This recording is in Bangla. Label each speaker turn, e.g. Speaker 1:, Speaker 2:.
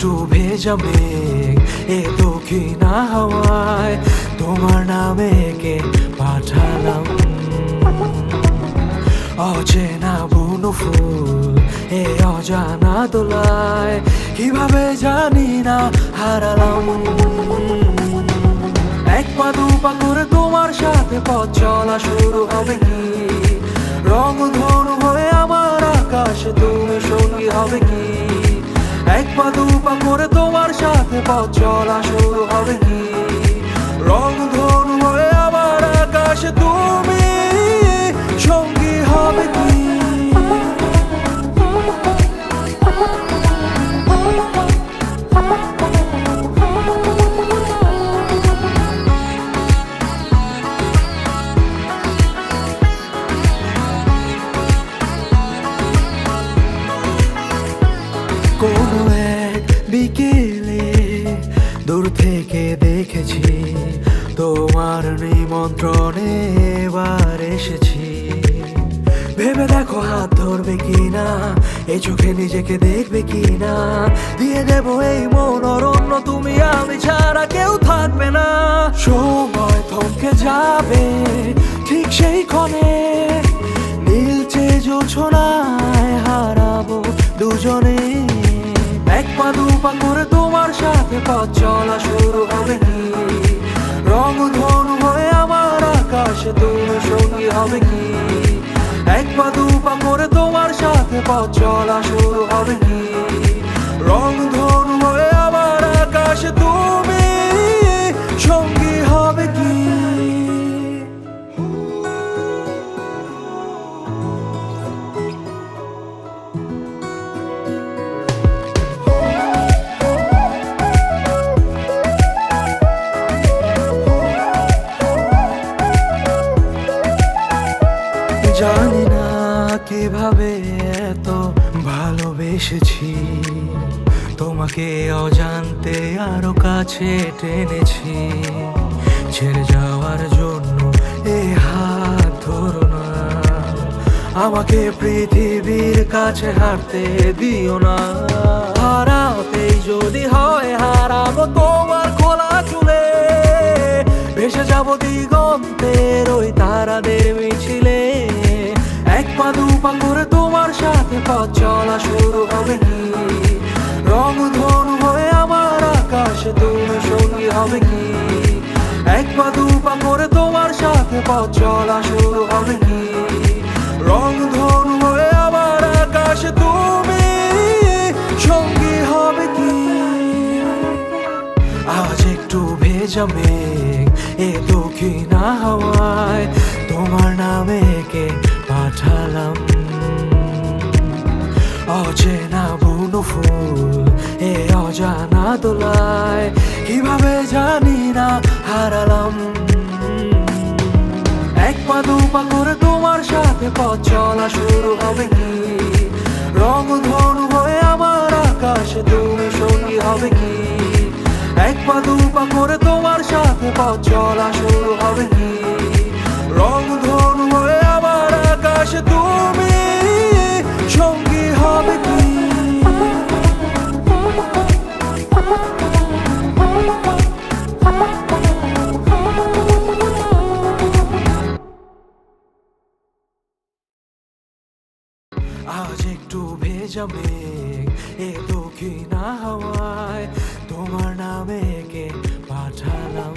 Speaker 1: একটু ভেজা মেঘ এ দক্ষিণা হাওয়ায় তোমার নামে কে পাঠালাম। অচেনা বুনো ফুল এ অজানা দোলায় কিভাবে জানি না হারালাম। এক পা দু পা করে তোমার সাথে পথ চলা শুরু হবে কি? রংধনু হয়ে আমার আকাশে তুমি সঙ্গী হবে কি? এক পা দু পা করে তোমার সাথে পথ চলা শুরু হবে কি? রংধনু হয়ে আমার আকাশে তুমি সঙ্গী হবে কি? কোনো এক বিকেলে দূর থেকে দেখেছি তোমার নিমন্ত্রণে এবার এসেছি। ভেবে দেখো হাত ধরবে কিনা, এই চোখে নিজেকে দেখবে কিনা। দিয়ে দেব এই মন অরণ্য, তুমি আমি ছাড়া কেউ থাকবে না। সময় থমকে যাবে ঠিক সেই ক্ষণে, নীলচে জোছনায় হারাবো দুজনে। এক পা দু পা করে তোমার সাথে পথ চলা শুরু হবে কি? রংধনু হয়ে আমার আকাশে তুমি সঙ্গী হবে কি? এক পা দু পা করে তোমার সাথে পথ চলা শুরু হবে কি? রংধনু হয়ে আমার আকাশে তুমি সঙ্গী হবে কি? জানি না কিভাবে এত ভালোবেসেছি তোমাকে, অজান্তে আরো কাছে টেনেছি। ছেড়ে যাওয়ার জন্য এ হাত ধরো না, আমাকে পৃথিবীর কাছে হারতে দিও না। হারাতেই যদি হয় হারাবো তোমার খোলা চুলে, ভেসে যাবো দিগন্তের ওই তারাদের মিছিলে। এক পা দু পা করে তোমার সাথে পথ চলা শুরু হবে কি? রংধনু হয়ে আমার আকাশে তুমি সঙ্গী হবে কি? এক পা দু পা করে তোমার সাথে পথ চলা শুরু হবে কি? রংধনু হয়ে আমার আকাশে তুমি সঙ্গী হবে কি? আজ একটু ভেজা মেঘ এ দক্ষিণা হাওয়ায় তোমার নামে কে পাঠালাম। অচেনা বুনো ফুল এ অজানা দোলায় কিভাবে জানি না হারালাম। এক পা দু পা করে তোমার সাথে পথ চলা শুরু হবে কি? রংধনু হয়ে আমার আকাশে তুমি সঙ্গী হবে কি? এক পা দু পা করে তোমার সাথে পথ চলা শুরু হবে কি? রংধনু হয়ে আমার আকাশে তুমি সঙ্গী হবে কি? আজ একটু ভেজা মেঘ এ দক্ষিণা হাওয়ায় তোমার নামে কে পাঠালাম।